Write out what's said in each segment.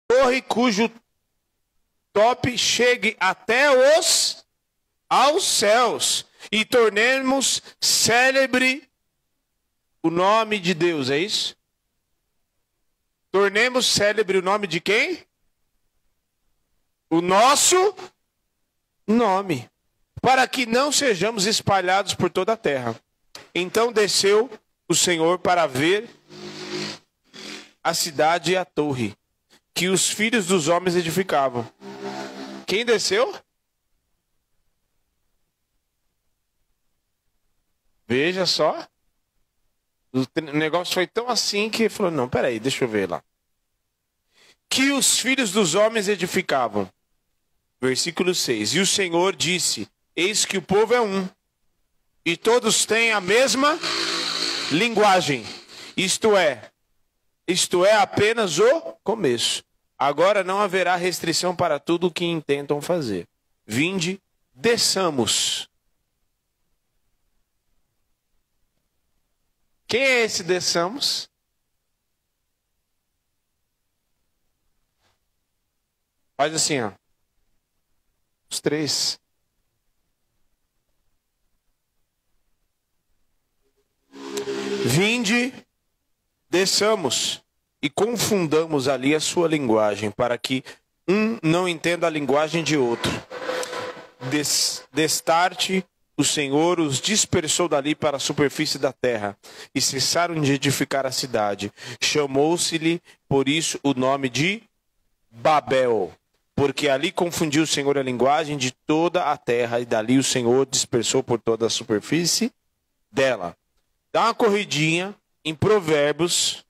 torre cujo top chegue até aos céus, e tornemos célebre o nome de Deus, é isso? Tornemos célebre o nome de quem? O nosso nome, para que não sejamos espalhados por toda a terra. Então desceu o Senhor para ver a cidade e a torre que os filhos dos homens edificavam. Quem desceu? Veja só. O negócio foi tão assim que ele falou, não, peraí, deixa eu ver lá. Que os filhos dos homens edificavam. Versículo 6. E o Senhor disse, eis que o povo é um, e todos têm a mesma linguagem. Isto é apenas o começo. Agora não haverá restrição para tudo o que intentam fazer. Vinde, desçamos. Quem é esse desçamos? Faz assim, ó. Os três. Vinde, desçamos e confundamos ali a sua linguagem, para que um não entenda a linguagem de outro. Destarte o Senhor os dispersou dali para a superfície da terra, e cessaram de edificar a cidade. Chamou-se-lhe, por isso, o nome de Babel, porque ali confundiu o Senhor a linguagem de toda a terra, e dali o Senhor dispersou por toda a superfície dela. Dá uma corridinha em Provérbios,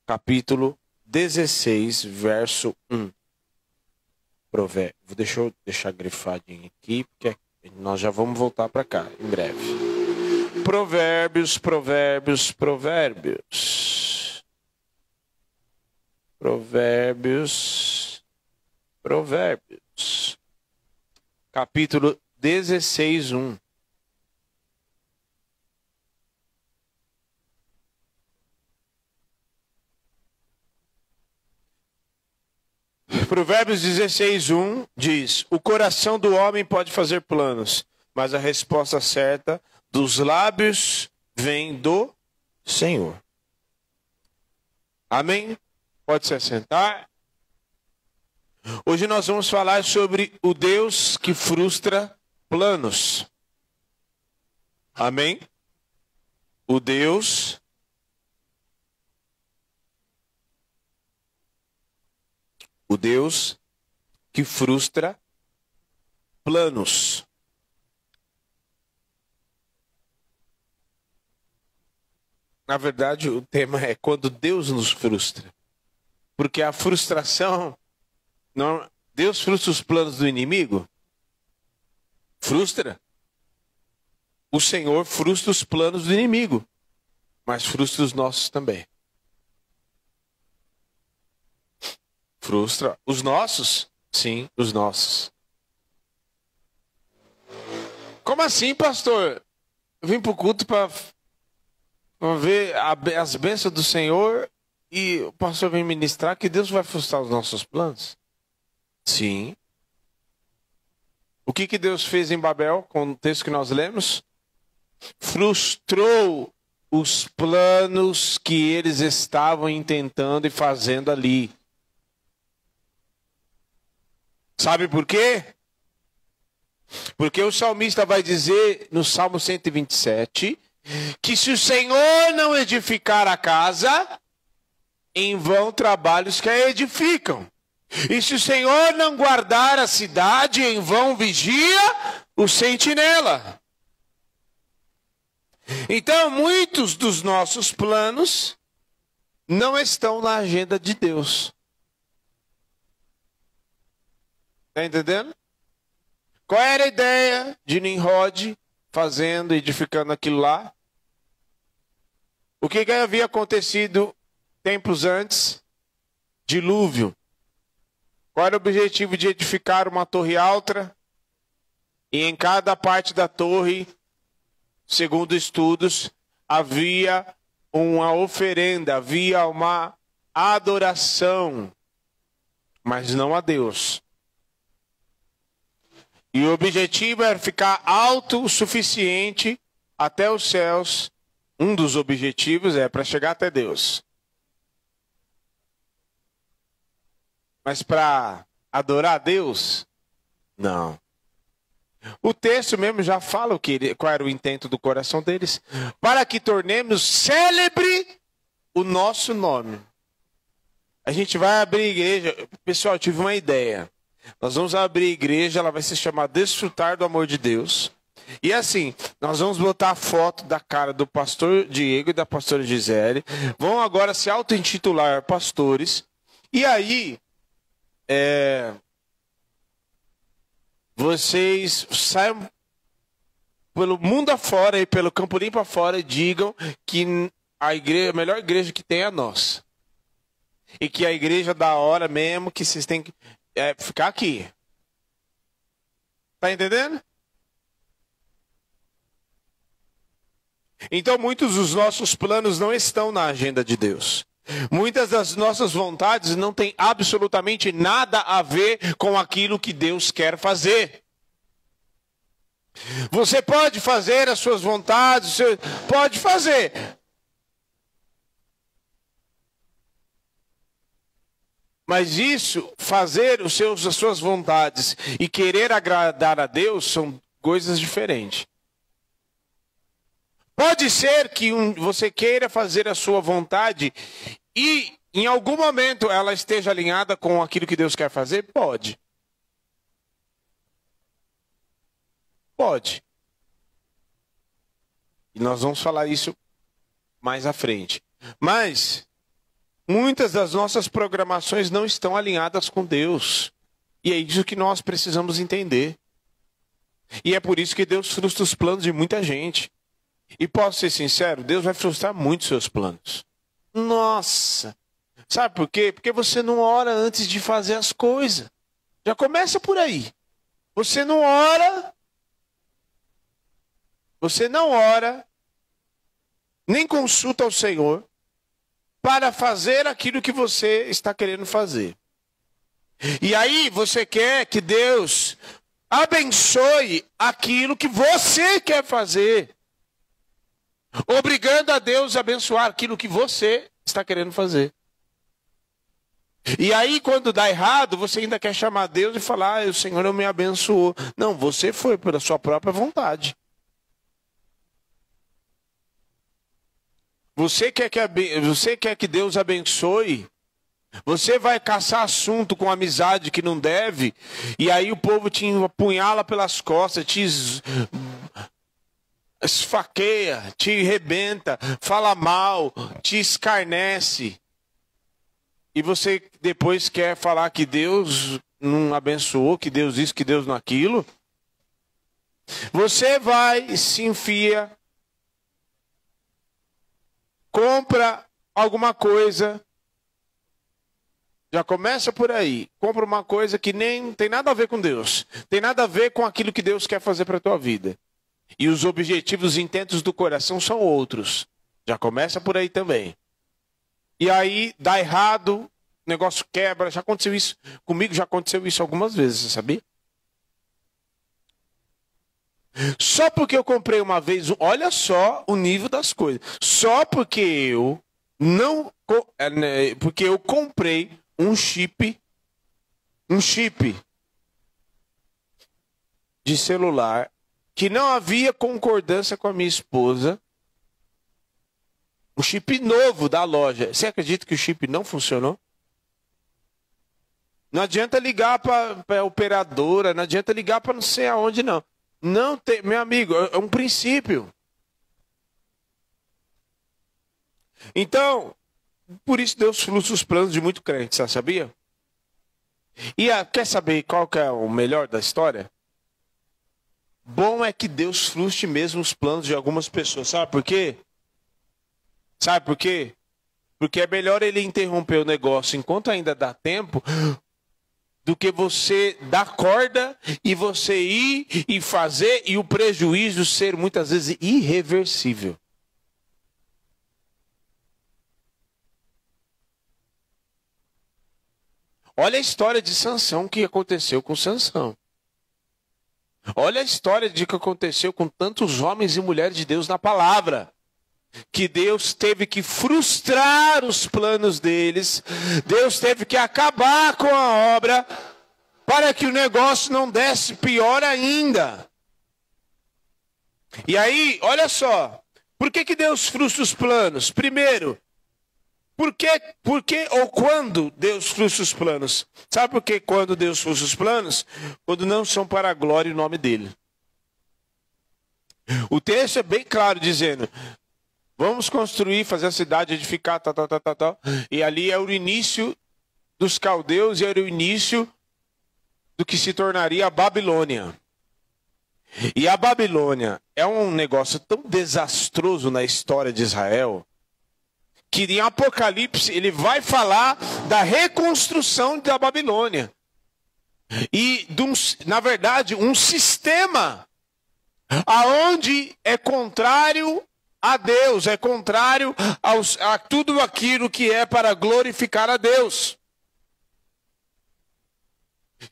capítulo 16, verso 1. Deixa eu deixar grifadinho aqui, porque nós já vamos voltar para cá em breve. Provérbios. Capítulo 16, 1. Provérbios 16, 1 diz: o coração do homem pode fazer planos, mas a resposta certa dos lábios vem do Senhor. Amém? Pode se assentar. Hoje nós vamos falar sobre o Deus que frustra planos. Amém? O Deus que frustra planos. Na verdade, o tema é quando Deus nos frustra. Porque a frustração, não, Deus frustra os planos do inimigo? Frustra. O Senhor frustra os planos do inimigo, mas frustra os nossos também. Frustra os nossos? Sim, os nossos. Como assim, pastor? Eu vim para o culto para ver as bênçãos do Senhor e o pastor vem ministrar que Deus vai frustrar os nossos planos? Sim. O que Deus fez em Babel, com o texto que nós lemos? Frustrou os planos que eles estavam intentando e fazendo ali. Sabe por quê? Porque o salmista vai dizer no Salmo 127 que se o Senhor não edificar a casa, em vão trabalhos que a edificam. E se o Senhor não guardar a cidade, em vão vigia o sentinela. Então, muitos dos nossos planos não estão na agenda de Deus. Está entendendo? Qual era a ideia de Nimrod fazendo, edificando aquilo lá? O que havia acontecido tempos antes? Dilúvio. Qual era o objetivo de edificar uma torre alta? E em cada parte da torre, segundo estudos, havia uma oferenda, havia uma adoração, mas não a Deus. E o objetivo era ficar autossuficiente até os céus. Um dos objetivos é para chegar até Deus. Mas para adorar a Deus, não. O texto mesmo já fala qual era o intento do coração deles. Para que tornemos célebre o nosso nome. A gente vai abrir igreja. Pessoal, eu tive uma ideia. Nós vamos abrir igreja, ela vai se chamar Desfrutar do Amor de Deus. E assim, nós vamos botar a foto da cara do pastor Diego e da pastora Gisele. Vão agora se auto-intitular pastores. E aí, vocês saiam pelo mundo afora e pelo Campo Limpo afora e digam que a melhor igreja que tem é a nossa. E que a igreja da hora mesmo, que vocês têm que ficar aqui. Tá entendendo? Então, muitos dos nossos planos não estão na agenda de Deus. Muitas das nossas vontades não têm absolutamente nada a ver com aquilo que Deus quer fazer. Você pode fazer as suas vontades, pode fazer. Mas isso, fazer as suas vontades e querer agradar a Deus são coisas diferentes. Pode ser que você queira fazer a sua vontade e em algum momento ela esteja alinhada com aquilo que Deus quer fazer? Pode. Pode. E nós vamos falar isso mais à frente. Mas muitas das nossas programações não estão alinhadas com Deus. E é isso que nós precisamos entender. E é por isso que Deus frustra os planos de muita gente. E posso ser sincero, Deus vai frustrar muito seus planos. Nossa! Sabe por quê? Porque você não ora antes de fazer as coisas. Já começa por aí. Você não ora, nem consulta ao Senhor para fazer aquilo que você está querendo fazer. E aí você quer que Deus abençoe aquilo que você quer fazer. Obrigando a Deus a abençoar aquilo que você está querendo fazer. E aí, quando dá errado, você ainda quer chamar Deus e falar: o Senhor não me abençoou. Não, você foi pela sua própria vontade. Você quer que Deus abençoe? Você vai caçar assunto com amizade que não deve, e aí o povo te apunhala pelas costas, te esfaqueia, te rebenta, fala mal, te escarnece. E você depois quer falar que Deus não abençoou, que Deus isso, que Deus não aquilo. Você vai, se enfia, compra alguma coisa. Já começa por aí. Compra uma coisa que nem tem nada a ver com Deus. Tem nada a ver com aquilo que Deus quer fazer para a tua vida. E os objetivos e intentos do coração são outros. Já começa por aí também. E aí dá errado, o negócio quebra. Já aconteceu isso comigo, já aconteceu isso algumas vezes, você sabia? Só porque eu comprei uma vez, olha só o nível das coisas. Só porque eu comprei um chip de celular que não havia concordância com a minha esposa. O chip novo da loja. Você acredita que o chip não funcionou? Não adianta ligar para a operadora, não adianta ligar para não sei aonde, não. Não tem, meu amigo, é um princípio. Então, por isso Deus frustra os planos de muito crente, você sabia? E quer saber qual que é o melhor da história? Bom é que Deus frustre mesmo os planos de algumas pessoas. Sabe por quê? Sabe por quê? Porque é melhor ele interromper o negócio enquanto ainda dá tempo, do que você dar corda e você ir e fazer e o prejuízo ser muitas vezes irreversível. Olha a história de Sansão que aconteceu com Sansão. Olha a história de que aconteceu com tantos homens e mulheres de Deus na palavra. Que Deus teve que frustrar os planos deles. Deus teve que acabar com a obra para que o negócio não desse pior ainda. E aí, olha só. Por que Deus frustra os planos? Primeiro, por que ou quando Deus frustra os planos? Sabe por que quando Deus frustra os planos? Quando não são para a glória e o nome dele. O texto é bem claro dizendo, vamos construir, fazer a cidade, edificar, tal. E ali é o início dos caldeus e era o início do que se tornaria a Babilônia. E a Babilônia é um negócio tão desastroso na história de Israel, que em Apocalipse ele vai falar da reconstrução da Babilônia. E, na verdade, um sistema aonde é contrário a Deus, é contrário a tudo aquilo que é para glorificar a Deus.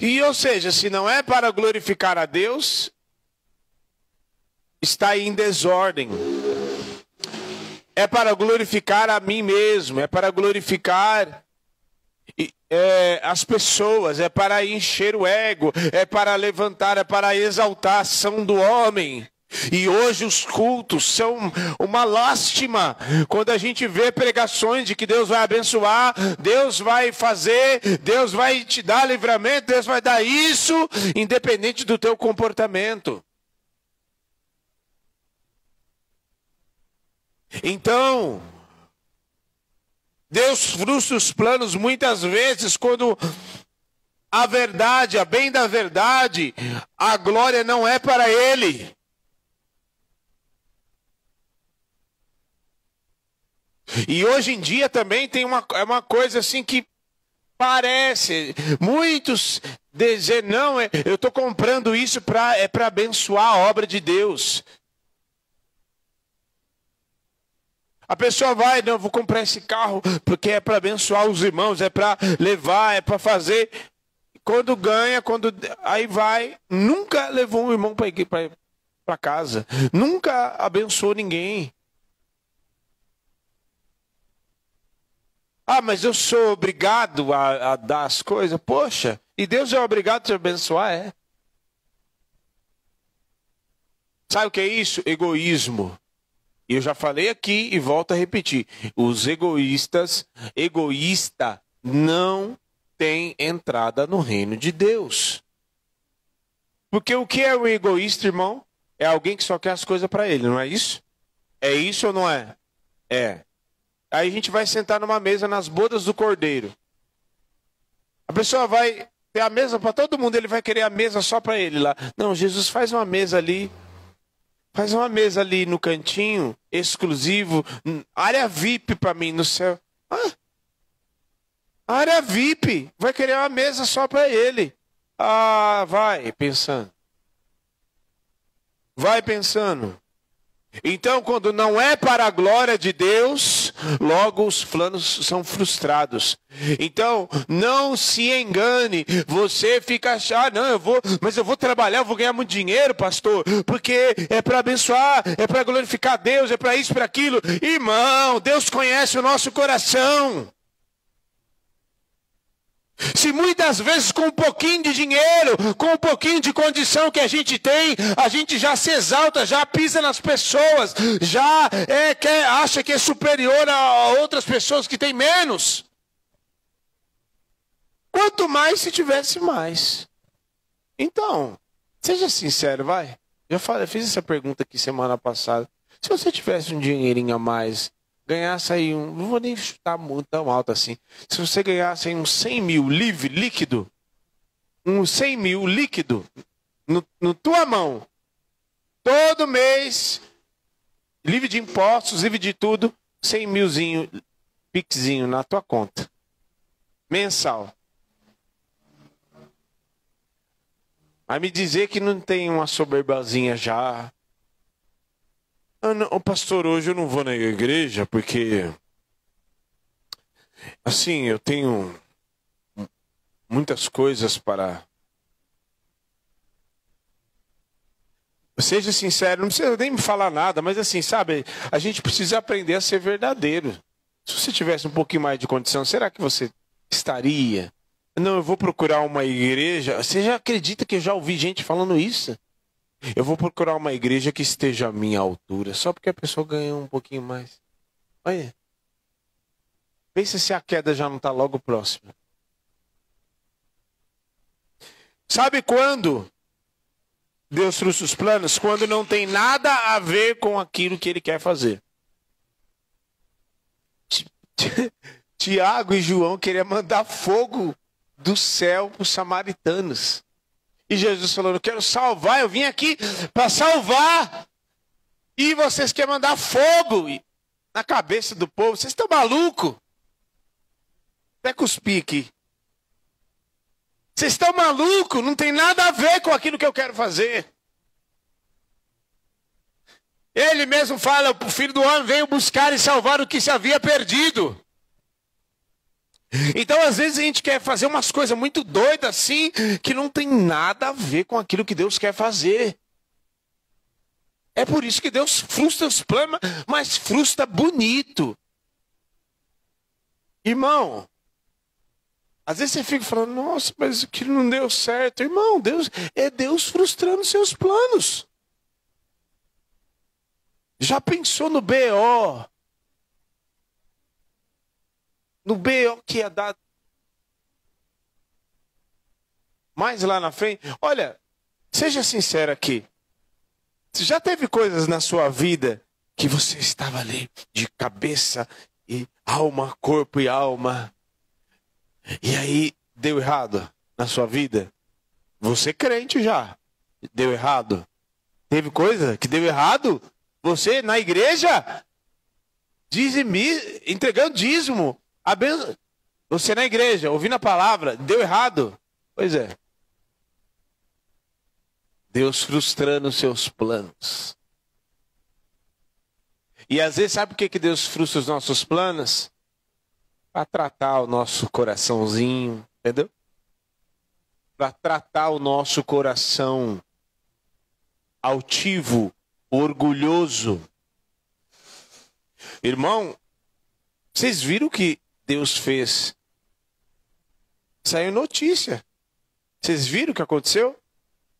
E, ou seja, se não é para glorificar a Deus, está em desordem. É para glorificar a mim mesmo, é para glorificar as pessoas, é para encher o ego, é para levantar, é para exaltar a ação do homem. E hoje os cultos são uma lástima. Quando a gente vê pregações de que Deus vai abençoar, Deus vai fazer, Deus vai te dar livramento, Deus vai dar isso, independente do teu comportamento. Então, Deus frustra os planos muitas vezes quando a verdade, a bem da verdade, a glória não é para Ele. E hoje em dia também tem uma coisa assim que parece, muitos dizem, não, eu estou comprando isso para abençoar a obra de Deus. A pessoa vai, não, eu vou comprar esse carro porque é para abençoar os irmãos, é para levar, é para fazer. Quando ganha, aí vai, nunca levou um irmão para casa, nunca abençoou ninguém. Ah, mas eu sou obrigado a dar as coisas? Poxa, e Deus é obrigado a te abençoar, é? Sabe o que é isso? Egoísmo. E eu já falei aqui e volto a repetir. Os egoísta não tem entrada no reino de Deus. Porque o que é um egoísta, irmão? É alguém que só quer as coisas para ele, não é isso? É isso ou não é? É. Aí a gente vai sentar numa mesa nas bodas do Cordeiro. A pessoa vai ter a mesa para todo mundo, ele vai querer a mesa só para ele lá. Não, Jesus, faz uma mesa ali. Faz uma mesa ali no cantinho, exclusivo, área VIP para mim no céu. Área VIP, vai querer uma mesa só para ele. Ah, vai pensando. Vai pensando. Então, quando não é para a glória de Deus, logo os planos são frustrados. Então, não se engane. Você fica achando, não, mas eu vou trabalhar, eu vou ganhar muito dinheiro, pastor, porque é para abençoar, é para glorificar Deus, é para isso, para aquilo. Irmão, Deus conhece o nosso coração. Se muitas vezes com um pouquinho de dinheiro, com um pouquinho de condição que a gente tem, a gente já se exalta, já pisa nas pessoas, já acha que é superior a outras pessoas que têm menos. Quanto mais se tivesse mais. Então, seja sincero, vai. Eu fiz essa pergunta aqui semana passada. Se você tivesse um dinheirinho a mais, ganhasse aí não vou nem chutar muito tão alto assim. Se você ganhasse aí uns 100 mil líquido, uns 100 mil líquido, no tua mão, todo mês, livre de impostos, livre de tudo, 100 milzinho, pixinho na tua conta, mensal. Vai me dizer que não tem uma soberbazinha já. Ah, não, pastor, hoje eu não vou na igreja porque, assim, eu tenho muitas coisas para... Seja sincero, não precisa nem me falar nada, mas assim, sabe, a gente precisa aprender a ser verdadeiro. Se você tivesse um pouquinho mais de condição, será que você estaria? Não, eu vou procurar uma igreja. Você já acredita que eu já ouvi gente falando isso? Eu vou procurar uma igreja que esteja à minha altura, só porque a pessoa ganhou um pouquinho mais. Olha, pensa se a queda já não está logo próxima. Sabe quando Deus frustra os planos? Quando não tem nada a ver com aquilo que ele quer fazer. Tiago e João queriam mandar fogo do céu para os samaritanos. E Jesus falou, eu quero salvar, eu vim aqui para salvar. E vocês querem mandar fogo na cabeça do povo. Vocês estão malucos? Até cuspi aqui. Vocês estão malucos? Não tem nada a ver com aquilo que eu quero fazer. Ele mesmo fala, o Filho do Homem veio buscar e salvar o que se havia perdido. Então, às vezes, a gente quer fazer umas coisas muito doidas assim, que não tem nada a ver com aquilo que Deus quer fazer. É por isso que Deus frustra os planos, mas frustra bonito. Irmão, às vezes você fica falando, nossa, mas aquilo não deu certo. Irmão, Deus frustrando seus planos. Já pensou no BO? No BO que ia dar mais lá na frente? Olha, seja sincero aqui. Você já teve coisas na sua vida que você estava ali de cabeça e alma, corpo e alma. E aí deu errado na sua vida? Você crente já. Deu errado? Teve coisa que deu errado? Você na igreja? Entregando dízimo. Você na igreja, ouvindo a palavra, deu errado? Pois é. Deus frustrando os seus planos. E às vezes, sabe por que Deus frustra os nossos planos? Para tratar o nosso coraçãozinho, entendeu? Para tratar o nosso coração altivo, orgulhoso. Irmão, vocês viram que Deus fez? Saiu notícia. Vocês viram o que aconteceu?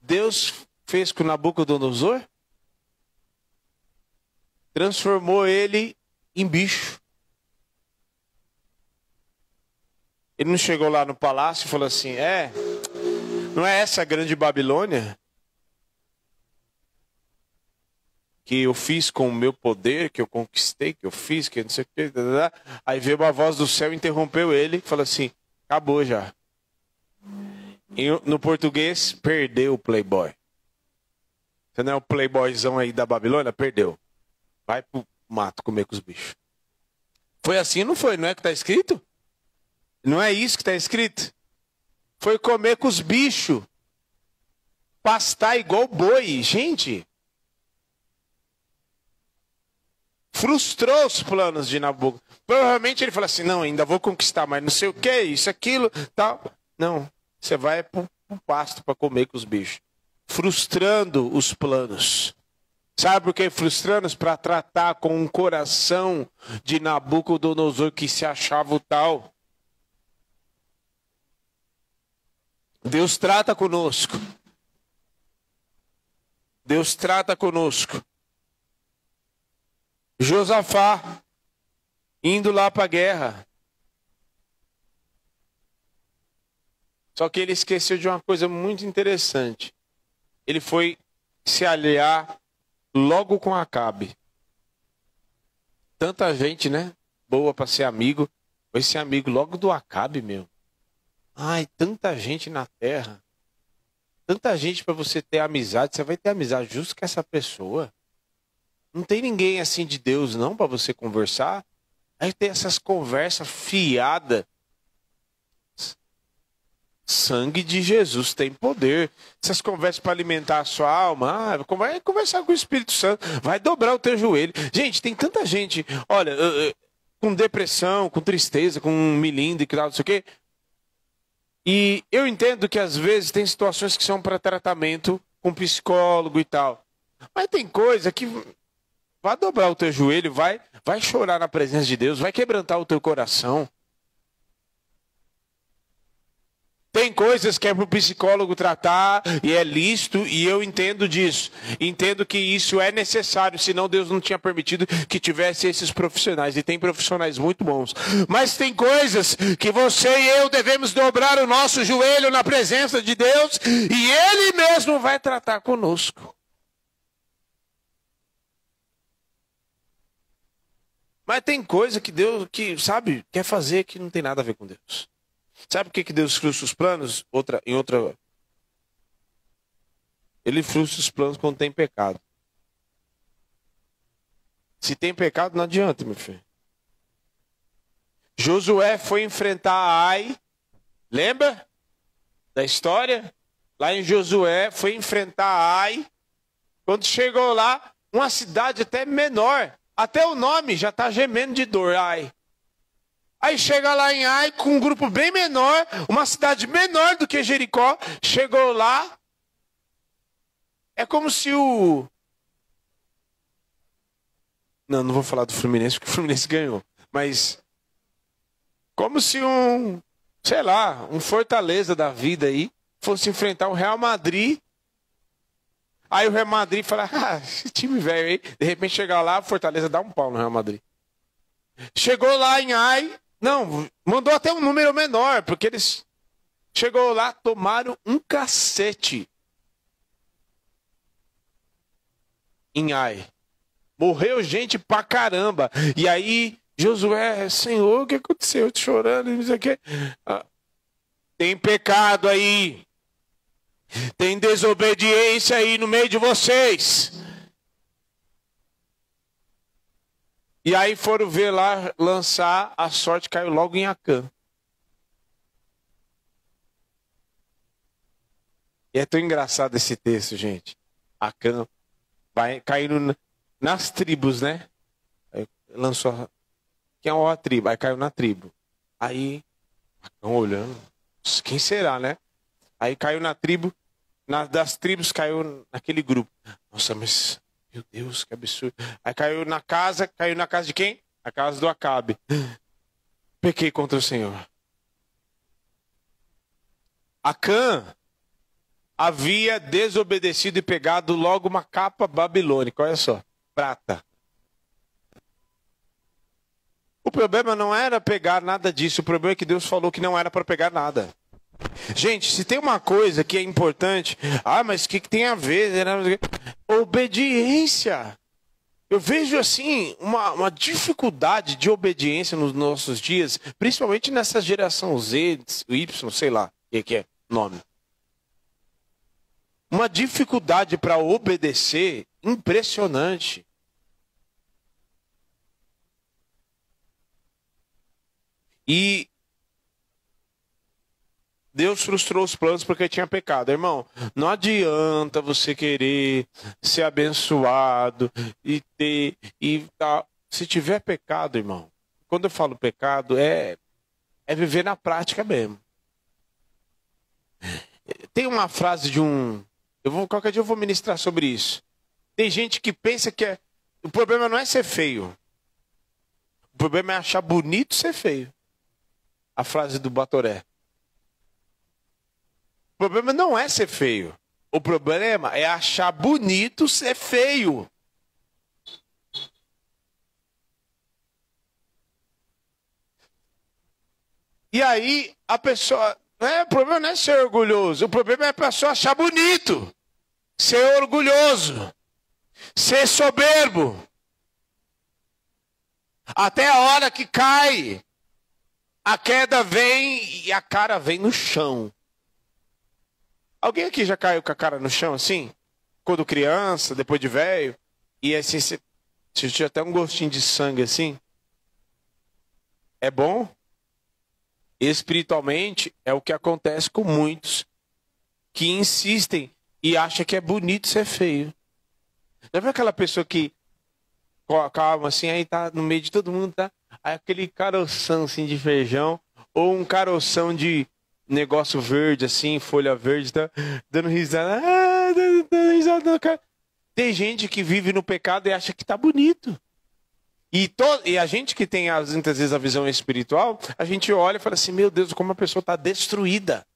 Deus fez com Nabucodonosor? Transformou ele em bicho. Ele não chegou lá no palácio e falou assim, não é essa a grande Babilônia? Que eu fiz com o meu poder, que eu conquistei, que eu fiz, que não sei o que. Aí veio uma voz do céu e interrompeu ele e falou assim, acabou já. No português, perdeu o playboy. Você não é o playboyzão aí da Babilônia? Perdeu. Vai pro mato comer com os bichos. Foi assim, não foi? Não é que está escrito? Não é isso que está escrito? Foi comer com os bichos. Pastar igual boi. Gente... frustrou os planos de Nabucodonosor. Provavelmente ele falou assim, não, ainda vou conquistar, mas não sei o que, isso, aquilo, tal. Não, você vai pro pasto para comer com os bichos. Frustrando os planos. Sabe por que frustrando? Para tratar com um coração de Nabucodonosor que se achava o tal. Deus trata conosco. Deus trata conosco. Josafá, indo lá para a guerra. Só que ele esqueceu de uma coisa muito interessante. Ele foi se aliar logo com Acabe. Tanta gente, né? Boa para ser amigo. Foi ser amigo logo do Acabe, meu. Ai, tanta gente na terra. Tanta gente para você ter amizade. Você vai ter amizade justo com essa pessoa. Não tem ninguém assim de Deus não para você conversar. Aí tem essas conversas fiadas. Sangue de Jesus tem poder. Essas conversas para alimentar a sua alma. Vai conversar com o Espírito Santo. Vai dobrar o teu joelho. Gente, tem tanta gente, olha, com depressão, com tristeza, com milindre, que tal, não sei o quê. E eu entendo que às vezes tem situações que são para tratamento com psicólogo e tal. Mas tem coisa que vai dobrar o teu joelho, vai chorar na presença de Deus, vai quebrantar o teu coração. Tem coisas que é para o psicólogo tratar e é lícito, e eu entendo disso. Entendo que isso é necessário, senão Deus não tinha permitido que tivesse esses profissionais. E tem profissionais muito bons. Mas tem coisas que você e eu devemos dobrar o nosso joelho na presença de Deus e Ele mesmo vai tratar conosco. Mas tem coisa que Deus, sabe, quer fazer que não tem nada a ver com Deus. Sabe por que Deus frustra os planos? Ele frustra os planos quando tem pecado. Se tem pecado, não adianta, meu filho. Josué foi enfrentar Ai. Lembra da história? Lá em Josué, foi enfrentar Ai. Quando chegou lá, uma cidade até menor. Até o nome já está gemendo de dor, Ai. Aí chega lá em Ai com um grupo bem menor, uma cidade menor do que Jericó. Chegou lá, é como se o... Não vou falar do Fluminense, porque o Fluminense ganhou. Mas como se um Fortaleza da vida aí, fosse enfrentar o Real Madrid. Aí o Real Madrid fala, esse time velho aí. De repente chega lá, o Fortaleza dá um pau no Real Madrid. Chegou lá em Ai, mandou até um número menor, porque eles chegou lá, tomaram um cacete em Ai. Morreu gente pra caramba. E aí, Josué, Senhor, o que aconteceu? Eu tô chorando, não sei o quê. Tem pecado aí. Tem desobediência aí no meio de vocês. E aí foram ver lá, lançar, a sorte caiu logo em Acã. E é tão engraçado esse texto, gente. Acã vai caindo nas tribos, né? Aí lançou, quem é a tribo? Aí caiu na tribo. Aí, Acã olhando, quem será, né? Aí caiu na tribo, das tribos caiu naquele grupo. Nossa, mas... Meu Deus, que absurdo. Aí caiu na casa de quem? A casa do Acabe. Pequei contra o Senhor. Acã havia desobedecido e pegado logo uma capa babilônica. Olha só, prata. O problema não era pegar nada disso. O problema é que Deus falou que não era para pegar nada. Gente, se tem uma coisa que é importante, mas o que tem a ver? Obediência. Eu vejo assim uma dificuldade de obediência nos nossos dias, principalmente nessa geração Z, Y, sei lá o que é nome. Uma dificuldade para obedecer impressionante. E Deus frustrou os planos porque tinha pecado. Irmão, não adianta você querer ser abençoado e ter e tal. Se tiver pecado, irmão, quando eu falo pecado, é viver na prática mesmo. Tem uma frase de qualquer dia eu vou ministrar sobre isso. Tem gente que pensa que o problema não é ser feio. O problema é achar bonito ser feio. A frase do Batoré. O problema não é ser feio. O problema é achar bonito ser feio. E aí a pessoa... o problema não é ser orgulhoso. O problema é a pessoa achar bonito. Ser orgulhoso. Ser soberbo. Até a hora que cai. A queda vem e a cara vem no chão. Alguém aqui já caiu com a cara no chão assim? Quando criança, depois de velho? E assim, você sentiu até um gostinho de sangue assim? É bom? Espiritualmente, é o que acontece com muitos que insistem e acham que é bonito ser feio. Já viu aquela pessoa que calma assim, aí tá no meio de todo mundo, tá? Aí aquele caroção assim de feijão, ou um caroção de negócio verde, assim, folha verde, tá dando risada. Dando risada, cara. Tem gente que vive no pecado e acha que tá bonito. E a gente que tem, muitas vezes, a visão espiritual, a gente olha e fala assim, meu Deus, como a pessoa está destruída.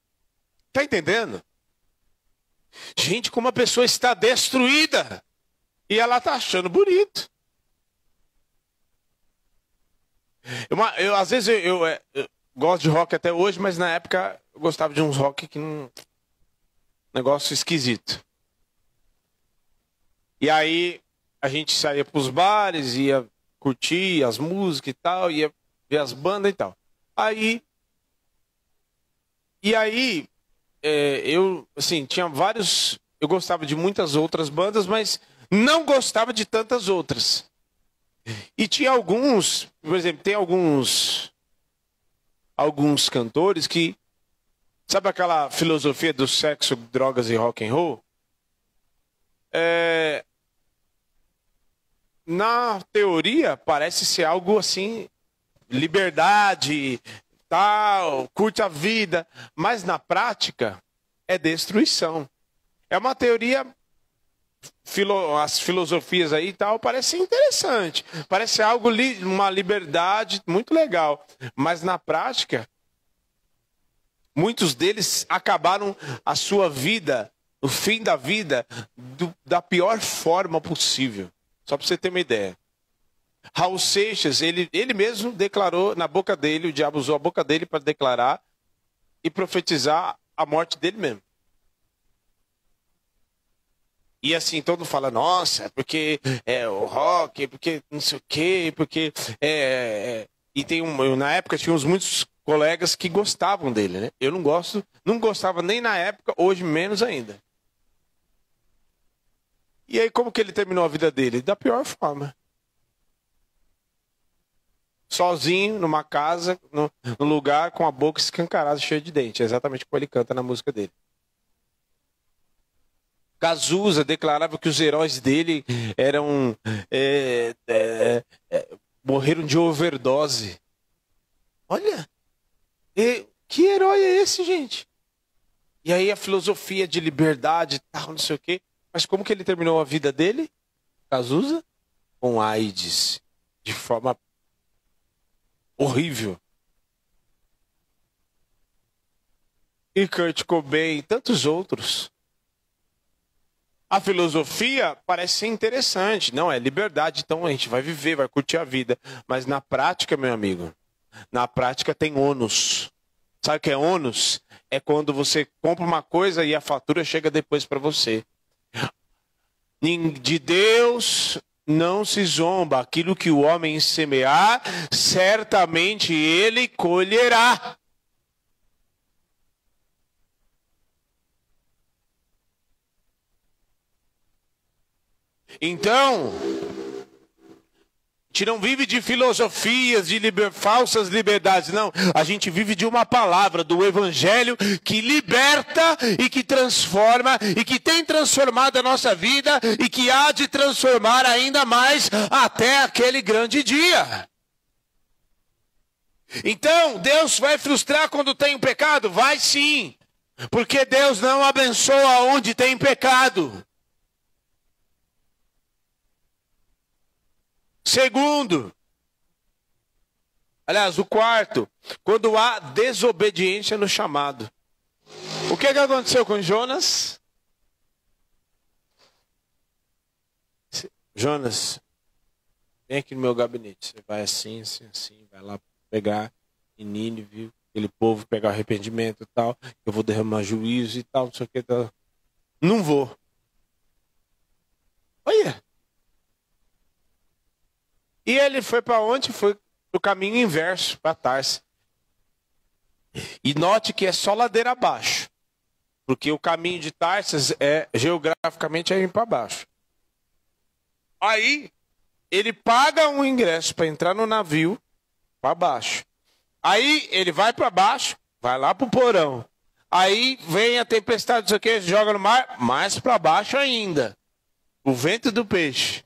Tá entendendo? Gente, como a pessoa está destruída. E ela está achando bonito. Às vezes, eu gosto de rock até hoje, mas na época eu gostava de uns rock que não... Negócio esquisito. E aí, a gente saía para os bares, ia curtir as músicas e tal, ia ver as bandas e tal. Eu, assim, tinha vários... Eu gostava de muitas outras bandas, mas não gostava de tantas outras. E tinha alguns, por exemplo, tem alguns cantores que... Sabe aquela filosofia do sexo, drogas e rock and roll? Na teoria, parece ser algo assim, liberdade, tal, curte a vida. Mas na prática, é destruição. É uma teoria, as filosofias aí e tal, parece interessante. Parece algo, uma liberdade muito legal. Mas na prática, muitos deles acabaram a sua vida, o fim da vida, da pior forma possível. Só para você ter uma ideia. Raul Seixas, ele mesmo declarou na boca dele, o diabo usou a boca dele para declarar e profetizar a morte dele mesmo. E assim, todo mundo fala, nossa, porque o rock, porque não sei o quê, porque... E na época tinha muitos colegas que gostavam dele, né? Eu não gostava nem na época, hoje menos ainda. E aí, como que ele terminou a vida dele? Da pior forma. Sozinho, numa casa, num lugar, com a boca escancarada, cheia de dente. É exatamente como ele canta na música dele. Cazuza declarava que os heróis dele eram... morreram de overdose. Olha, que herói é esse, gente? E aí a filosofia de liberdade e tal, não sei o quê. Mas como que ele terminou a vida dele? Cazuza? Com AIDS. De forma horrível. E Kurt Cobain e tantos outros. A filosofia parece ser interessante. Não, é liberdade. Então a gente vai viver, vai curtir a vida. Mas na prática, meu amigo, na prática tem ônus. Sabe o que é ônus? É quando você compra uma coisa e a fatura chega depois para você. De Deus não se zomba. Aquilo que o homem semear, certamente ele colherá. Então, a gente não vive de filosofias, de falsas liberdades, não. A gente vive de uma palavra, do evangelho, que liberta e que transforma, e que tem transformado a nossa vida, e que há de transformar ainda mais até aquele grande dia. Então, Deus vai frustrar quando tem um pecado? Vai sim, porque Deus não abençoa onde tem pecado. Segundo, aliás, o quarto, quando há desobediência no chamado. O que aconteceu com Jonas? Jonas, vem aqui no meu gabinete. Você vai assim, assim, assim, vai lá pegar em Nínive, aquele povo pegar arrependimento e tal. Eu vou derramar juízo e tal, não sei o que. Tal. Não vou. Olha. E ele foi para onde? Foi para o caminho inverso, para Tarsis. E note que é só ladeira abaixo. Porque o caminho de Tarsis geograficamente é ir para baixo. Aí, ele paga um ingresso para entrar no navio para baixo. Aí, ele vai para baixo, vai lá para o porão. Aí, vem a tempestade, não sei o que, joga no mar, mais para baixo ainda. O vento do peixe.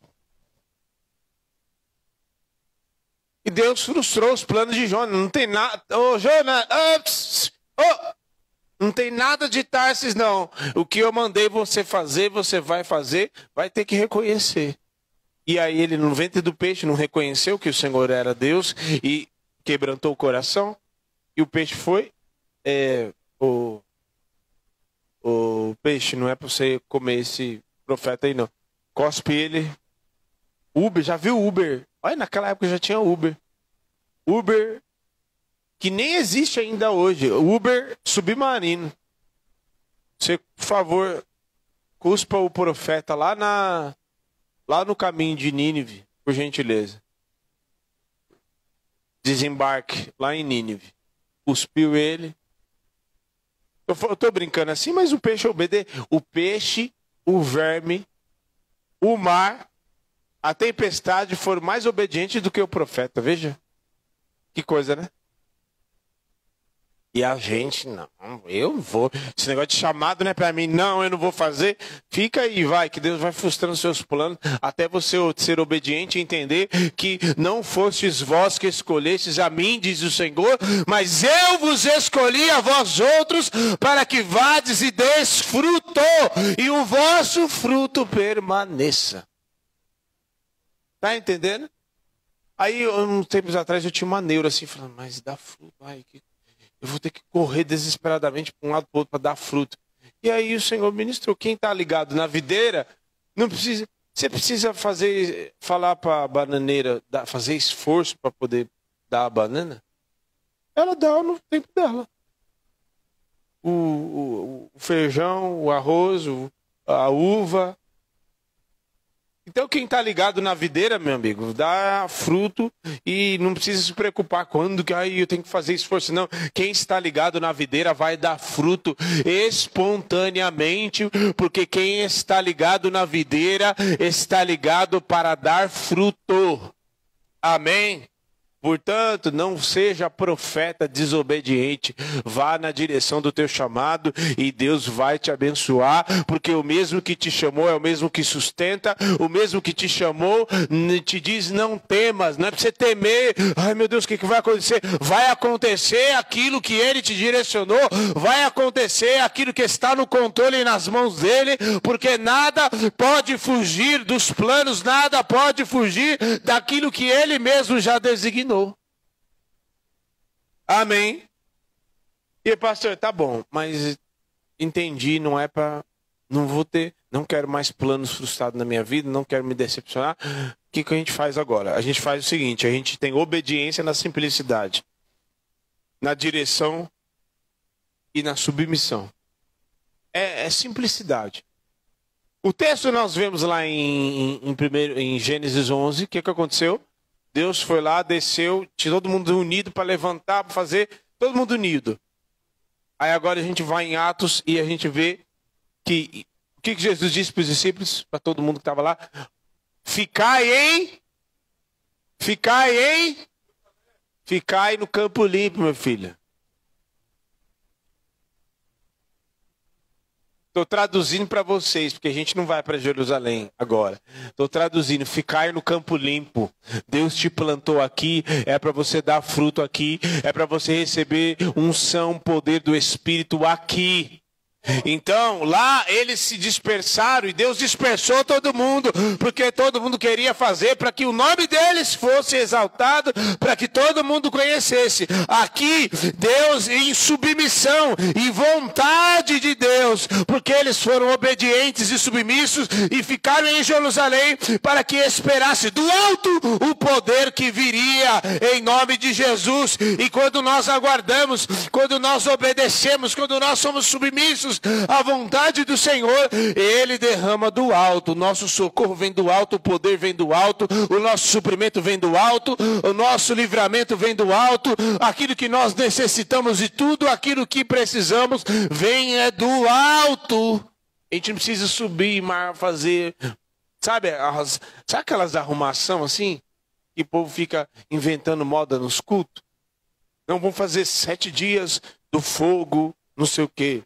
E Deus frustrou os planos de Jonas. Não tem nada. Ô, Jonas! Não tem nada de Tarsis, não. O que eu mandei você fazer, você vai fazer, vai ter que reconhecer. E aí ele, no ventre do peixe, não reconheceu que o Senhor era Deus e quebrantou o coração. E o peixe foi... O peixe, não é para você comer esse profeta aí, não. Cospe ele. Uber, já viu Uber? Olha, naquela época já tinha Uber. Uber, que nem existe ainda hoje. Uber submarino. Você, por favor, cuspa o profeta lá no caminho de Nínive, por gentileza. Desembarque lá em Nínive. Cuspiu ele. Eu tô brincando assim, mas o peixe obedece. O peixe, o verme, o mar, a tempestade foram mais obedientes do que o profeta. Veja. Que coisa, né? E a gente, não, eu vou. Esse negócio de chamado não é pra mim, não, eu não vou fazer. Fica aí, vai, que Deus vai frustrando seus planos até você ser obediente e entender que não fostes vós que escolhestes a mim, diz o Senhor, mas eu vos escolhi a vós outros para que vades e deis fruto e o vosso fruto permaneça. Tá entendendo? Aí, uns tempos atrás, eu tinha uma neura assim, falando, mas dá fruto, ai, eu vou ter que correr desesperadamente para um lado para o outro para dar fruto. E aí o Senhor ministrou. Quem está ligado na videira, não precisa. Você precisa falar para a bananeira, fazer esforço para poder dar a banana. Ela dá no tempo dela. O feijão, o arroz, a uva. Então quem está ligado na videira, meu amigo, dá fruto e não precisa se preocupar quando que eu tenho que fazer esforço. Não, quem está ligado na videira vai dar fruto espontaneamente, porque quem está ligado na videira está ligado para dar fruto. Amém? Portanto, não seja profeta desobediente. Vá na direção do teu chamado e Deus vai te abençoar, porque o mesmo que te chamou é o mesmo que sustenta, o mesmo que te chamou te diz não temas, não é para você temer. Ai meu Deus, o que vai acontecer? Vai acontecer aquilo que Ele te direcionou, vai acontecer aquilo que está no controle e nas mãos dEle, porque nada pode fugir dos planos, nada pode fugir daquilo que Ele mesmo já designou. Amém. E pastor, tá bom, mas entendi, não é para, não quero mais planos frustrados na minha vida, não quero me decepcionar. O que a gente faz agora? A gente faz o seguinte, a gente tem obediência na simplicidade, na direção e na submissão. É simplicidade. O texto nós vemos lá em Gênesis 11, o que aconteceu? Deus foi lá, desceu, tinha todo mundo unido para levantar, para fazer, todo mundo unido. Aí agora a gente vai em Atos e a gente vê que o que Jesus disse para os discípulos, para todo mundo que estava lá? Ficai no campo limpo, meu filho. Estou traduzindo para vocês, porque a gente não vai para Jerusalém agora. Estou traduzindo, ficar no campo limpo. Deus te plantou aqui, é para você dar fruto aqui, é para você receber unção, poder do Espírito aqui. Então, lá eles se dispersaram e Deus dispersou todo mundo, porque todo mundo queria fazer para que o nome deles fosse exaltado, para que todo mundo conhecesse. Aqui, Deus em submissão e vontade de Deus, porque eles foram obedientes e submissos e ficaram em Jerusalém para que esperasse do alto o poder que viria em nome de Jesus. E quando nós aguardamos, quando nós obedecemos, quando nós somos submissos a vontade do Senhor, Ele derrama do alto. O nosso socorro vem do alto, o poder vem do alto, o nosso suprimento vem do alto, o nosso livramento vem do alto, aquilo que nós necessitamos e tudo aquilo que precisamos vem do alto. A gente não precisa subir, fazer, sabe aquelas arrumação assim, que o povo fica inventando moda nos cultos? Não, vamos fazer 7 dias do fogo, não sei o quê.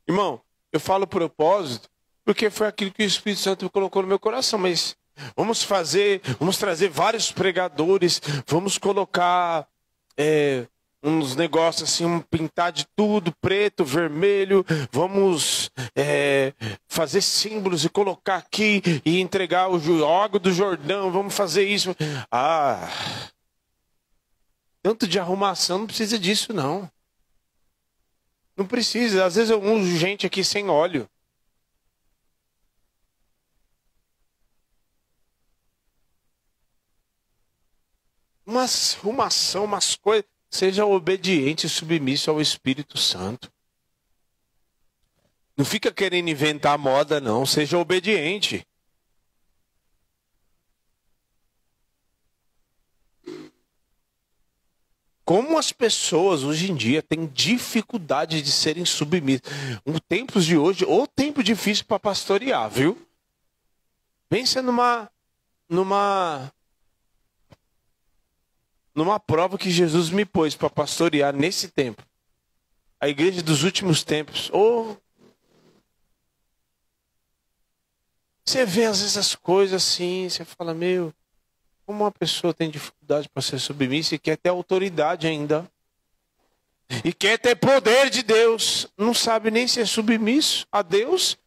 Irmão, eu falo propósito, porque foi aquilo que o Espírito Santo colocou no meu coração, mas vamos trazer vários pregadores, vamos colocar uns negócios assim, pintar de tudo, preto, vermelho, vamos fazer símbolos e colocar aqui e entregar o água do Jordão, vamos fazer isso. Ah, tanto de arrumação, não precisa disso não. Não precisa, às vezes eu uso gente aqui sem óleo. Umas arrumação, umas coisas. Seja obediente e submisso ao Espírito Santo. Não fica querendo inventar moda, não. Seja obediente. Como as pessoas hoje em dia têm dificuldade de serem submissas. Os tempos de hoje, ou tempo difícil para pastorear, viu? Pensa numa prova que Jesus me pôs para pastorear nesse tempo. A igreja dos últimos tempos. Você vê às vezes as coisas assim, você fala, meu, como uma pessoa tem dificuldade para ser submissa e quer ter autoridade ainda. E quer ter poder de Deus. Não sabe nem ser submisso a Deus.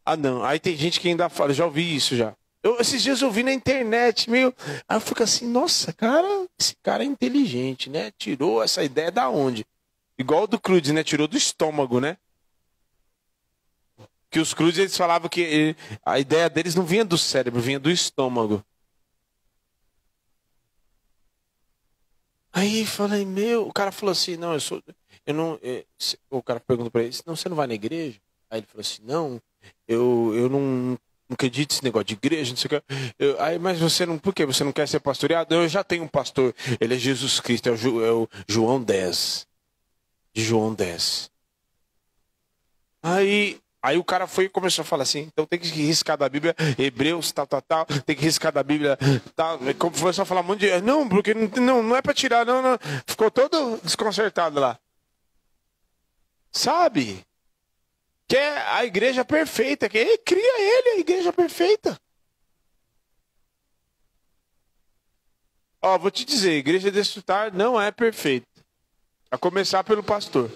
Ah não, aí tem gente que ainda fala, já ouvi isso já. Esses dias eu vi na internet, meio. Aí eu fico assim, nossa, cara, esse cara é inteligente, né? Tirou essa ideia da onde? Igual o do Crudes, né? Tirou do estômago, né? Que os Crudes, eles falavam que a ideia deles não vinha do cérebro, vinha do estômago. Aí falei, meu, o cara falou assim, não, o cara perguntou pra ele, não, você não vai na igreja? Aí ele falou assim, não, eu não acredito nesse negócio de igreja, não sei o que. Mas você não, por que você não quer ser pastoreado? Eu já tenho um pastor, ele é Jesus Cristo, é o João 10. De João 10. Aí o cara foi e começou a falar assim, então tem que riscar da Bíblia, Hebreus, tal, tem que riscar da Bíblia, tal. Começou a falar um monte de... Não, porque não é para tirar, não. Ficou todo desconcertado lá. Sabe? Quer a igreja perfeita, cria ele a igreja perfeita. Ó, vou te dizer, a igreja desfrutar não é perfeita. A começar pelo pastor.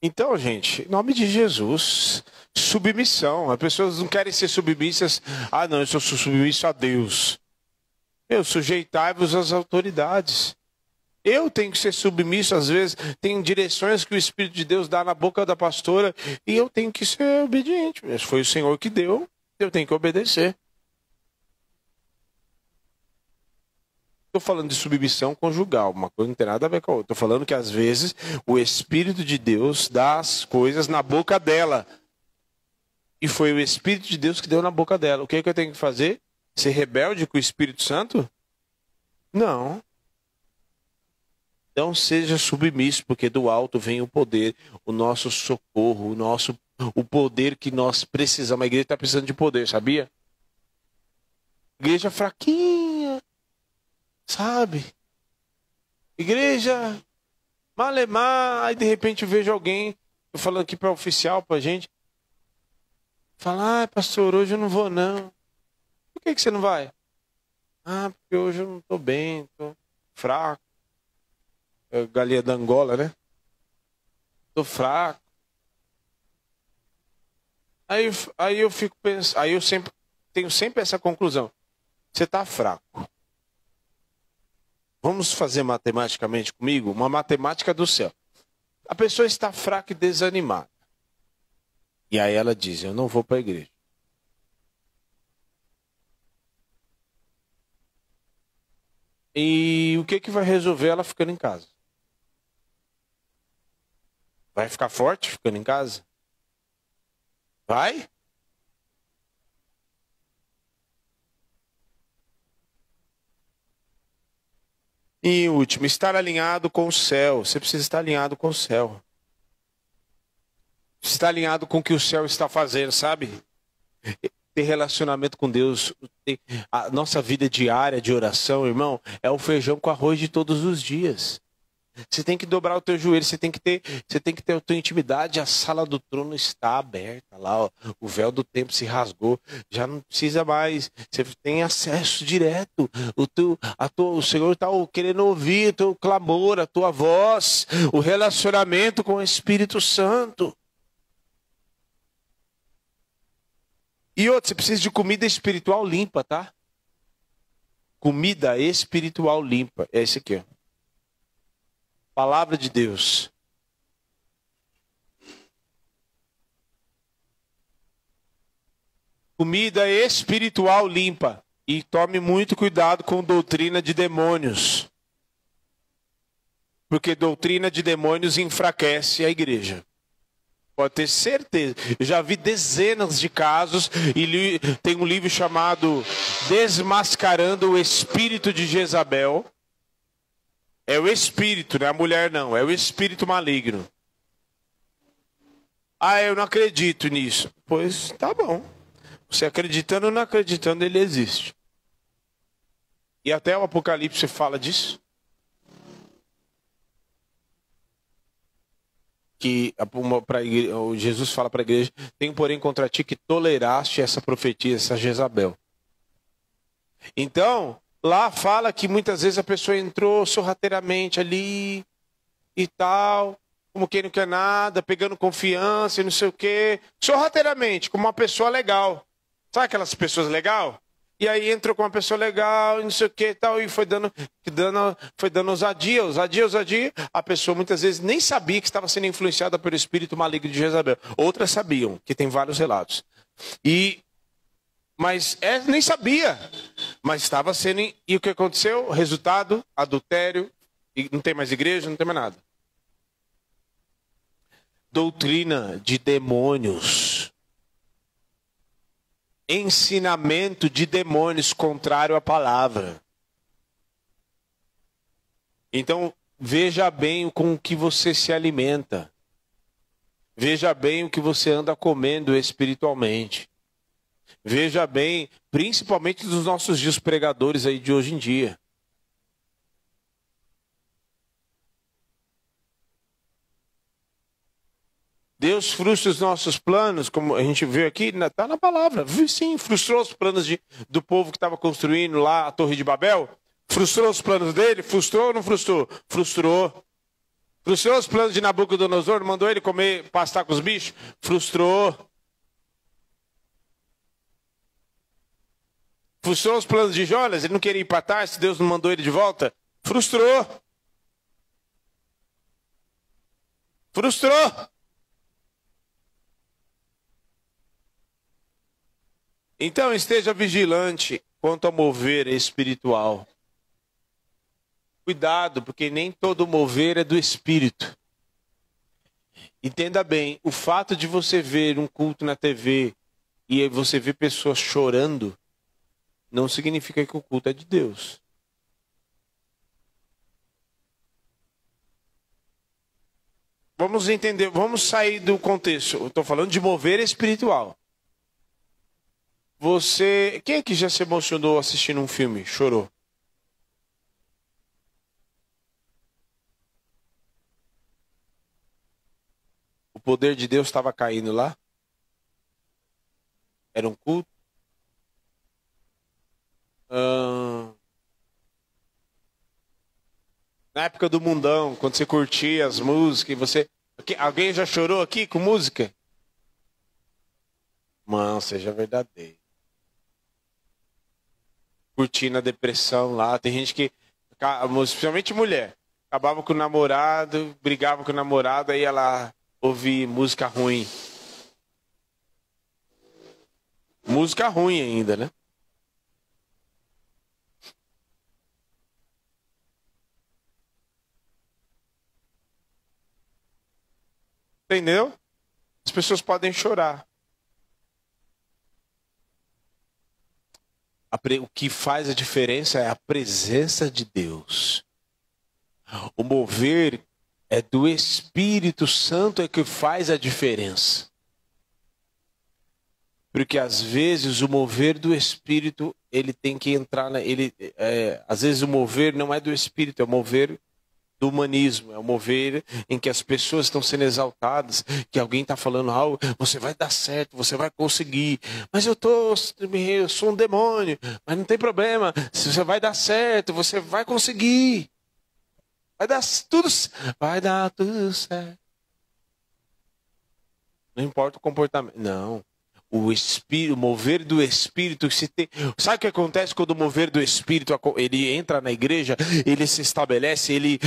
Então, gente, em nome de Jesus, submissão. As pessoas não querem ser submissas. Ah, não, eu sou submisso a Deus. Sujeitai-vos às autoridades. Eu tenho que ser submisso, às vezes, tem direções que o Espírito de Deus dá na boca da pastora e eu tenho que ser obediente. Foi o Senhor que deu, eu tenho que obedecer. Estou falando de submissão conjugal, uma coisa não tem nada a ver com a outra. Estou falando que às vezes o Espírito de Deus dá as coisas na boca dela. E foi o Espírito de Deus que deu na boca dela. O que é que eu tenho que fazer? Ser rebelde com o Espírito Santo? Não. Então seja submisso, porque do alto vem o poder, o nosso socorro, o poder que nós precisamos. A igreja está precisando de poder, sabia? Igreja fraquinha. Sabe? Igreja malemar, aí de repente eu vejo alguém, eu falando aqui para oficial, para gente, falar, pastor, hoje eu não vou não. Por que você não vai? Ah, porque hoje eu não estou bem, estou fraco. Galinha da Angola, né? Estou fraco. Aí eu fico pensando, aí eu tenho sempre essa conclusão. Você está fraco. Vamos fazer matematicamente comigo? Uma matemática do céu. A pessoa está fraca e desanimada. E aí ela diz, eu não vou para a igreja. E o que vai resolver ela ficando em casa? Vai ficar forte ficando em casa? Vai? E em último, estar alinhado com o céu. Você precisa estar alinhado com o céu. Você está alinhado com o que o céu está fazendo, sabe? Ter relacionamento com Deus. A nossa vida diária de oração, irmão, é o feijão com arroz de todos os dias. Você tem que dobrar o teu joelho, você tem que ter a tua intimidade. A sala do trono está aberta lá, ó. O véu do templo se rasgou, já não precisa mais. Você tem acesso direto. O Senhor está querendo ouvir o teu clamor, a tua voz, o relacionamento com o Espírito Santo. E outro, você precisa de comida espiritual limpa, tá? Comida espiritual limpa. É esse aqui, ó. Palavra de Deus. Comida espiritual limpa. E tome muito cuidado com doutrina de demônios. Porque doutrina de demônios enfraquece a igreja. Pode ter certeza. Eu já vi dezenas de casos e tem um livro chamado Desmascarando o Espírito de Jezabel. É o espírito, não é a mulher não, é o espírito maligno. Ah, eu não acredito nisso. Pois tá bom. Você acreditando ou não acreditando, ele existe. E até o Apocalipse fala disso. Que Jesus fala para a igreja: tenho porém contra ti que toleraste essa profetia, essa Jezabel. Então, lá fala que muitas vezes a pessoa entrou sorrateiramente ali e tal, como quem não quer nada, pegando confiança e não sei o quê, sorrateiramente, como uma pessoa legal. Sabe aquelas pessoas legais? E aí entrou com uma pessoa legal, e não sei o que e tal, e foi dando ousadia. A pessoa muitas vezes nem sabia que estava sendo influenciada pelo espírito maligno de Jezabel. Outras sabiam, que tem vários relatos. Mas nem sabia. Mas estava sendo... E o que aconteceu? Resultado, adultério, e não tem mais igreja, não tem mais nada. Doutrina de demônios. Ensinamento de demônios contrário à palavra. Então, veja bem com o que você se alimenta. Veja bem o que você anda comendo espiritualmente. Veja bem, principalmente dos nossos dias pregadores aí de hoje em dia. Deus frustra os nossos planos, como a gente vê aqui, está na palavra. Sim, frustrou os planos do povo que estava construindo lá a Torre de Babel. Frustrou os planos dele? Frustrou ou não frustrou? Frustrou. Frustrou os planos de Nabucodonosor? Mandou ele pastar com os bichos? Frustrou. Frustrou os planos de Jonas? Ele não queria ir para Tarso, Deus não mandou ele de volta? Frustrou. Frustrou. Então esteja vigilante quanto ao mover espiritual. Cuidado, porque nem todo mover é do espírito. Entenda bem, o fato de você ver um culto na TV e você ver pessoas chorando, não significa que o culto é de Deus. Vamos entender, vamos sair do contexto. Eu estou falando de mover espiritual. Quem é que já se emocionou assistindo um filme? Chorou? O poder de Deus estava caindo lá? Era um culto? Na época do mundão, quando você curtia as músicas, alguém já chorou aqui com música? Mano, seja verdadeiro. Curtindo a depressão lá. Tem gente que, especialmente mulher, acabava com o namorado, brigava com o namorado, aí ela ouvia música ruim. Música ruim ainda, né? Entendeu? As pessoas podem chorar. O que faz a diferença é a presença de Deus. O mover é do Espírito Santo é que faz a diferença. Porque às vezes o mover do Espírito, ele tem que entrar, às vezes o mover não é do Espírito, é o mover do humanismo, é o mover em que as pessoas estão sendo exaltadas, que alguém está falando algo, você vai dar certo, você vai conseguir, mas eu sou um demônio, mas não tem problema, se você vai dar certo, você vai conseguir, vai dar tudo certo. Não importa o comportamento, não. O Espírito, o mover do Espírito, sabe o que acontece quando o mover do Espírito ele entra na igreja, ele se estabelece, ele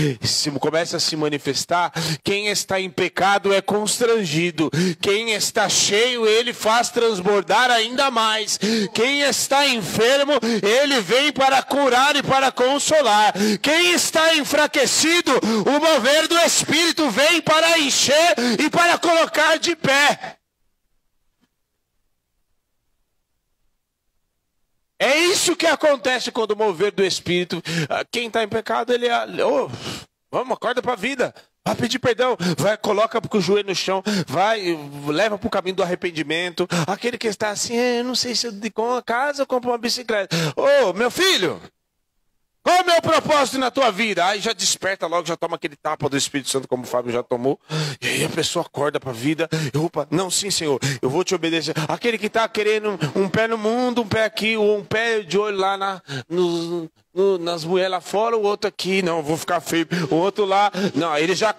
começa a se manifestar? Quem está em pecado é constrangido, quem está cheio ele faz transbordar ainda mais, quem está enfermo ele vem para curar e para consolar, quem está enfraquecido o mover do Espírito vem para encher e para colocar de pé. É isso que acontece quando o mover do Espírito, quem está em pecado, ele vamos, acorda para a vida, vai pedir perdão, vai, coloca o joelho no chão, vai, leva para o caminho do arrependimento. Aquele que está assim, não sei se eu com a casa ou compro uma bicicleta. Ô, meu filho, qual é o meu propósito na tua vida? Aí já desperta logo, já toma aquele tapa do Espírito Santo, como o Fábio já tomou. E aí a pessoa acorda para a vida. Opa, não, sim, Senhor, eu vou te obedecer. Aquele que está querendo um pé no mundo, um pé aqui, ou um pé de olho lá nas mulheres lá fora, o outro aqui, não, eu vou ficar feio. O outro lá, não, ele já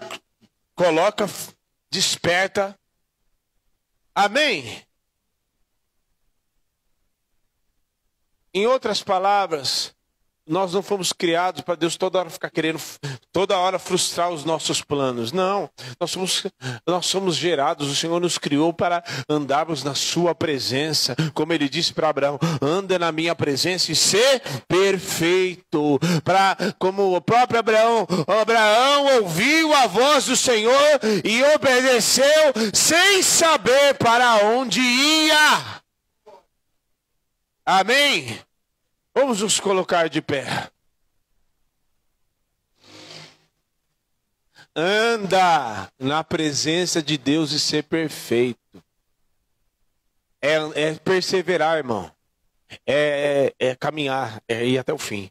coloca, desperta. Amém? Em outras palavras, nós não fomos criados para Deus toda hora ficar querendo, toda hora frustrar os nossos planos. Não, nós somos gerados, o Senhor nos criou para andarmos na sua presença. Como ele disse para Abraão, anda na minha presença e ser perfeito. Como o próprio Abraão ouviu a voz do Senhor e obedeceu sem saber para onde ia. Amém? Vamos nos colocar de pé. Anda na presença de Deus e ser perfeito. É perseverar, irmão. É caminhar, é ir até o fim.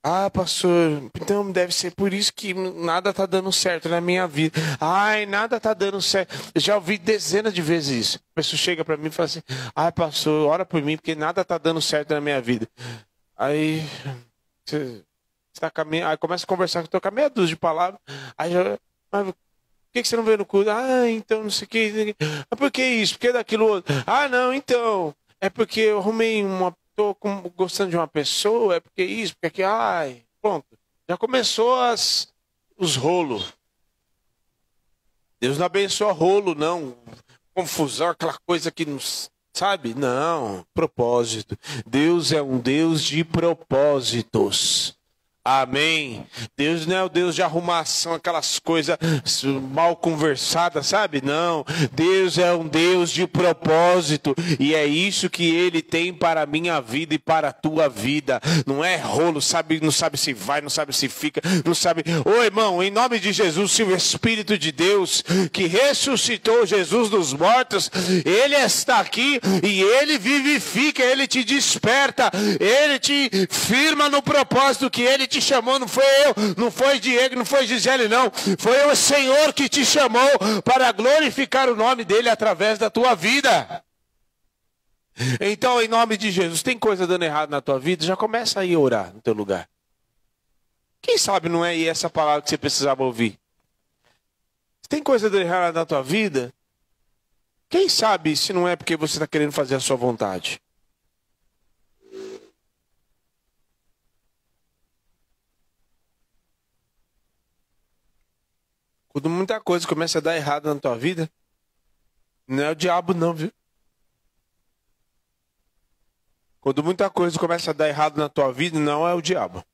Ah, pastor, então deve ser por isso que nada está dando certo na minha vida. Ai, nada está dando certo. Eu já ouvi dezenas de vezes isso. A pessoa chega para mim e fala assim, ai, pastor, ora por mim, porque nada está dando certo na minha vida. Aí, você está caminhando, aí começa a conversar com a meia dúzia de palavras. Aí já, mas por que você não veio no culto? Ah, então, não sei o que. Ah, por que isso? Por que daquilo outro? Ah, não, então, é porque eu arrumei estou gostando de uma pessoa, é porque isso, porque aquilo, ai, pronto. Já começou os rolos. Deus não abençoa rolo, não. Confusão, aquela coisa que não sabe? Não, propósito. Deus é um Deus de propósitos. Amém. Deus não é o Deus de arrumação, aquelas coisas mal conversadas, sabe? Não. Deus é um Deus de propósito. E é isso que Ele tem para a minha vida e para a tua vida. Não é rolo, sabe? Não sabe se vai, não sabe se fica, não sabe. Ô irmão, em nome de Jesus, se o Espírito de Deus que ressuscitou Jesus dos mortos, Ele está aqui e Ele vivifica, Ele te desperta, Ele te firma no propósito que Ele te chamou. Não foi eu, não foi Diego, não foi Gisele, não. Foi o Senhor que te chamou para glorificar o nome dele através da tua vida. Então, em nome de Jesus, tem coisa dando errado na tua vida? Já começa aí a orar no teu lugar. Quem sabe não é essa palavra que você precisava ouvir? Se tem coisa dando errado na tua vida, quem sabe se não é porque você está querendo fazer a sua vontade? Quando muita coisa começa a dar errado na tua vida, não é o diabo não, viu? Quando muita coisa começa a dar errado na tua vida, não é o diabo.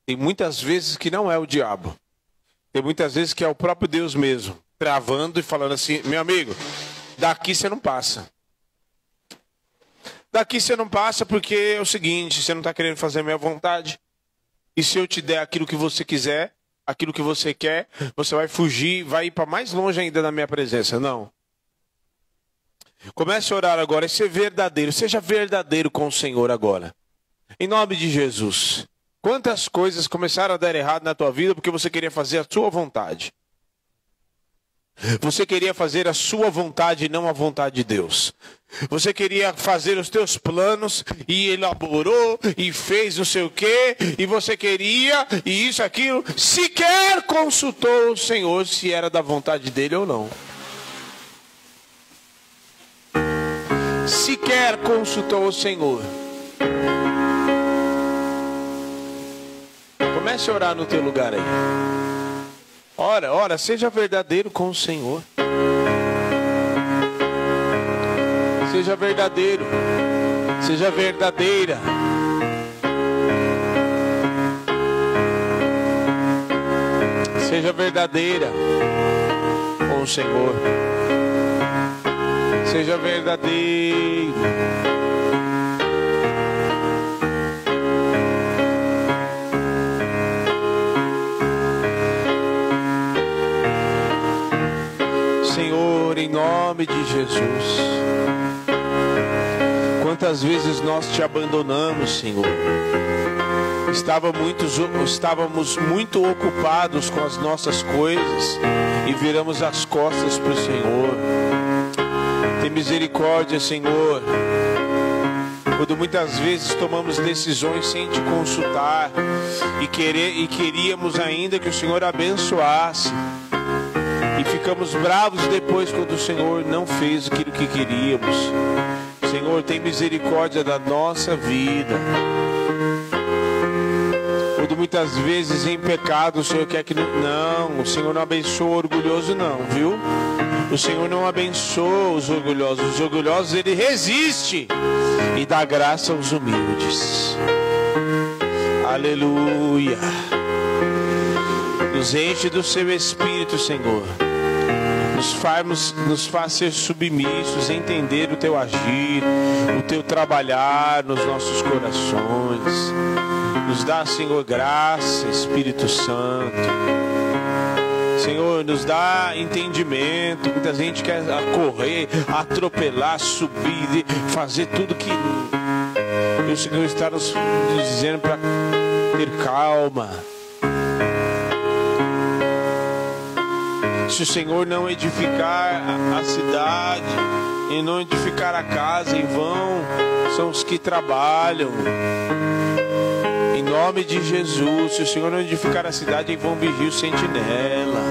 Tem muitas vezes que não é o diabo. Tem muitas vezes que é o próprio Deus mesmo, travando e falando assim, meu amigo, daqui você não passa. Daqui você não passa porque é o seguinte, você não está querendo fazer a minha vontade. E se eu te der aquilo que você quiser, aquilo que você quer, você vai fugir, vai ir para mais longe ainda da minha presença. Não. Comece a orar agora e ser verdadeiro. Seja verdadeiro com o Senhor agora. Em nome de Jesus. Quantas coisas começaram a dar errado na tua vida porque você queria fazer a sua vontade? Você queria fazer a sua vontade e não a vontade de Deus. Você queria fazer os teus planos e elaborou e fez não sei o quê, e você queria, e isso, aquilo, sequer consultou o Senhor se era da vontade dele ou não. Sequer consultou o Senhor. Comece a orar no teu lugar aí. Ora, seja verdadeiro com o Senhor. Seja verdadeiro. Seja verdadeira. Seja verdadeira com o Senhor. Seja verdadeiro. Senhor, em nome de Jesus, quantas vezes nós te abandonamos, Senhor. Estávamos muito ocupados com as nossas coisas e viramos as costas para o Senhor. Tem misericórdia, Senhor, quando muitas vezes tomamos decisões sem te consultar e queríamos ainda que o Senhor abençoasse. E ficamos bravos depois quando o Senhor não fez aquilo que queríamos. Senhor, tem misericórdia da nossa vida. Quando muitas vezes em pecado o Senhor quer que não, o Senhor não abençoa o orgulhoso não, viu? O Senhor não abençoa os orgulhosos. Os orgulhosos Ele resiste e dá graça aos humildes. Aleluia. Nos enche do seu Espírito, Senhor. Nos faz ser submissos, entender o teu agir, o teu trabalhar nos nossos corações. Nos dá, Senhor, graça, Espírito Santo. Senhor, nos dá entendimento. Muita gente quer correr, atropelar, subir, fazer tudo que... E o Senhor está nos dizendo para ter calma. Se o Senhor não edificar a cidade e não edificar a casa, em vão são os que trabalham. Em nome de Jesus, se o Senhor não edificar a cidade, em vão vigia o sentinela.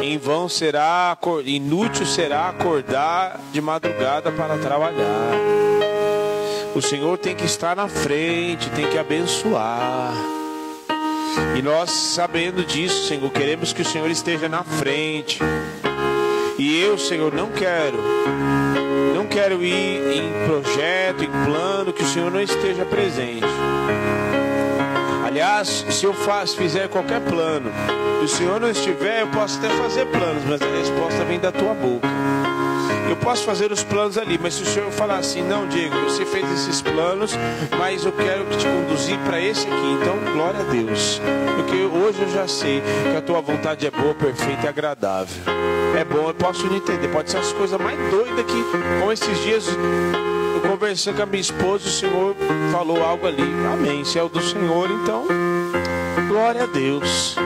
Em vão será, inútil será acordar de madrugada para trabalhar. O Senhor tem que estar na frente, tem que abençoar. E nós, sabendo disso, Senhor, queremos que o Senhor esteja na frente. E eu, Senhor, não quero ir em projeto, em plano, que o Senhor não esteja presente. Aliás, se eu fizer qualquer plano e o Senhor não estiver, eu posso até fazer planos, mas a resposta vem da tua boca. Eu posso fazer os planos ali, mas se o Senhor falar assim, não, Diego, você fez esses planos, mas eu quero te conduzir para esse aqui, então glória a Deus, porque hoje eu já sei que a tua vontade é boa, perfeita e agradável. É bom, eu posso não entender, pode ser as coisas mais doidas que, como esses dias eu conversando com a minha esposa, o Senhor falou algo ali, amém, se é o do Senhor, então glória a Deus.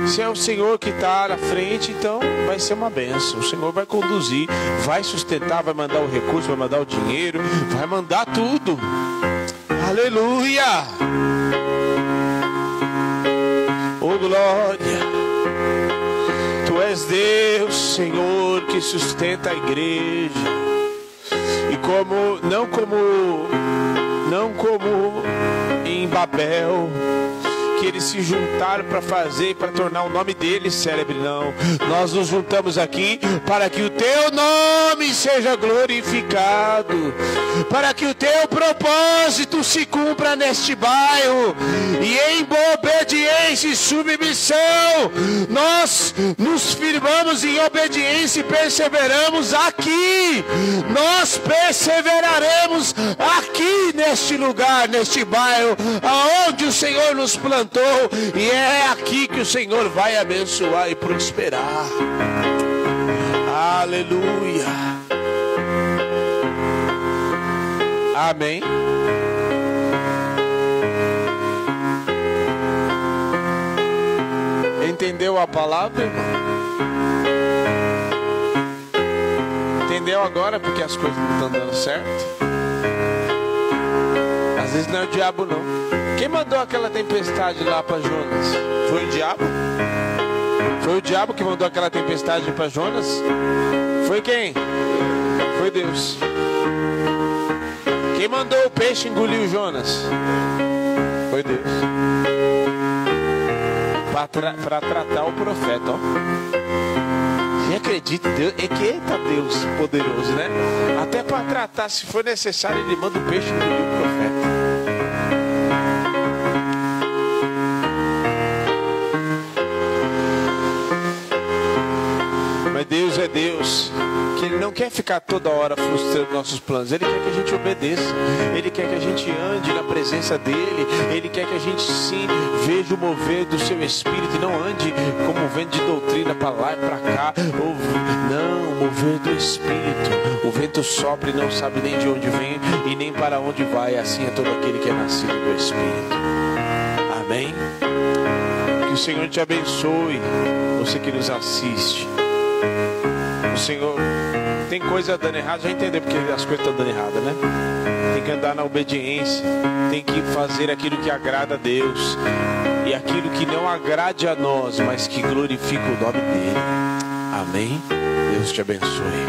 Se é o Senhor que está na frente, então vai ser uma bênção. O Senhor vai conduzir, vai sustentar, vai mandar o recurso, vai mandar o dinheiro, vai mandar tudo. Aleluia! Oh glória! Tu és Deus, Senhor, que sustenta a igreja. E não como em Babel, que eles se juntaram para fazer, para tornar o nome deles célebre, não. Nós nos juntamos aqui para que o teu nome seja glorificado, para que o teu propósito se cumpra neste bairro, e em boa obediência e submissão nós nos firmamos em obediência e perseveramos aqui. Nós perseveraremos aqui neste lugar, neste bairro aonde o Senhor nos plantou, e é aqui que o Senhor vai abençoar e prosperar. Aleluia. Amém. a palavra, irmão? Entendeu agora porque as coisas não estão dando certo? Às vezes não é o diabo, não. Quem mandou aquela tempestade lá para Jonas? Foi o diabo? Foi o diabo que mandou aquela tempestade para Jonas? Foi quem? Foi Deus. Quem mandou o peixe engolir o Jonas? Foi Deus. Para tratar o profeta, ó. Quem acredita em Deus? É que eita Deus poderoso, né? Até para tratar, se for necessário, ele manda o peixe engolir o profeta. Mas Deus é Deus, que Ele não quer ficar toda hora frustrando nossos planos. Ele quer que a gente obedeça, Ele quer que a gente ande na presença dEle, Ele quer que a gente sim veja o mover do seu Espírito e não ande como vento de doutrina para lá e para cá. Não, o mover do Espírito. O vento sopra e não sabe nem de onde vem e nem para onde vai. Assim é todo aquele que é nascido do Espírito. Amém? Que o Senhor te abençoe, você que nos assiste. O Senhor, tem coisa dando errado, já entendeu porque as coisas estão dando errado, né? Tem que andar na obediência, tem que fazer aquilo que agrada a Deus e aquilo que não agrade a nós, mas que glorifica o nome dEle. Amém? Deus te abençoe.